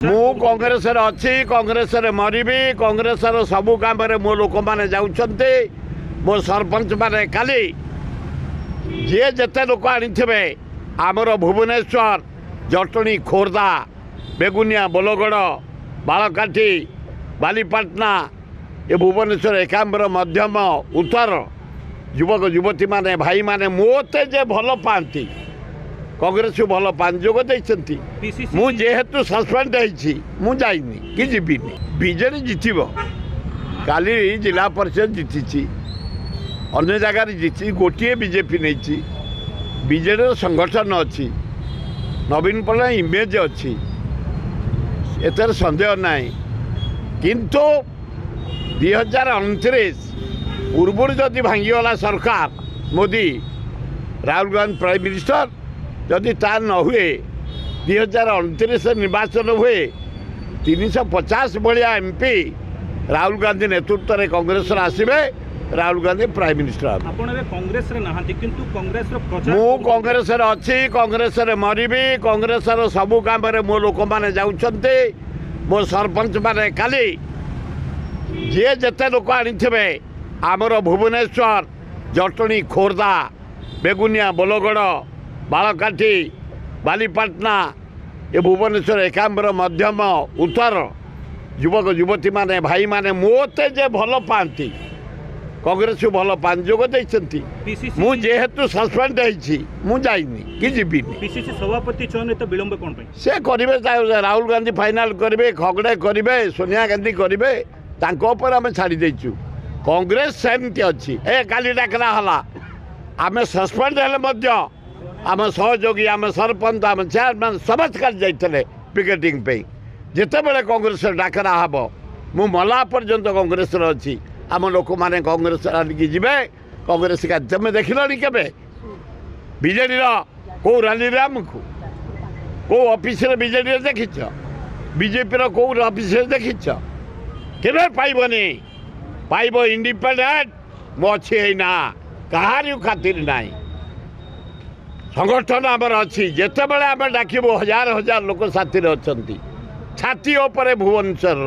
मु कांग्रेस अच्छी कांग्रेस मरबी कांग्रेस सबू काम मो लोक मैंने जाऊँच मो सरपंच मैंने काली जी जिते लोक आनी आमर भुवनेश्वर जटणी खोर्धा बेगुनिया बोलगड़ बालकाठी बालीपाटना ये भुवनेश्वर एकाम्बर मध्यम उत्तर युवक युवती माने भाई माने मोते जे भल पाती कांग्रेस को भल पान जोग देती मुझेतु सस्पेंड होनी कि जीविनी बीजेडी जितब काली जिला परिषद जीति अन्य जगार जीति गोटे बीजेपी नहीं बीजेडी संगठन अच्छी नवीन पट्टनायक इमेज अच्छी एतर संदेह नहीं किंतु 2029 पूर्व जदि भांगीगला सरकार मोदी राहुल गांधी प्राइम मिनिस्टर जदि ता न हुए 2029 निर्वाचन हुए 350 भाया एमपी राहुल गांधी नेतृत्व में कांग्रेस आसवे राहुल गांधी प्राइम मिनिस्टर कांग्रेस मु कांग्रेस अच्छी कांग्रेस मरबी कांग्रेस सबू काम मो लोक मैंने जाऊँच मो सरपंच मैंने काली जी जिते लोक आनी आमर भुवनेश्वर जटणी खोर्धा बेगुनिया बोलगड़ बालकाठी बालीपाटना ये भुवनेश्वर एकाम्बर मध्यम उत्तर युवक युवती माने भाई माने मोते जे भल पाती कांग्रेस को भल पान जोग देती मुझेतु सस्पेंड होनी कि जीविनी सभापति चयन तो विलंब कौन से करेंगे राहुल गांधी फाइनाल करेंगे खगड़े करेंगे सोनिया गांधी करेंगे आम छाड़ी देचु कांग्रेस सेमती अच्छी ए काली डाकरा हला आम सस्पेंड हेले आम सहयोगी आम सरपंच आम चेयरमैन समस्त कर जाते पिकेटिंग पे जिते बड़े कांग्रेस डाकरा हम मु मला पर्यंत कांग्रेस अच्छी आम लोक मैंने कांग्रेस आनिकी जी कांग्रेस का तुम देखिल के बीजेडी कौ रैली आमको कौ ऑफिस बीजेडी देखीच बीजेपी कौ ऑफिस देखीच के पाइबनी पाइब इंडिपेंडेंट मो अच्छी ना कहार खातिर ना संगठन आमर अच्छी जिते बड़े आम डाकबू हजार हजार लोक साथी अच्छा छाती भुवनेश्वर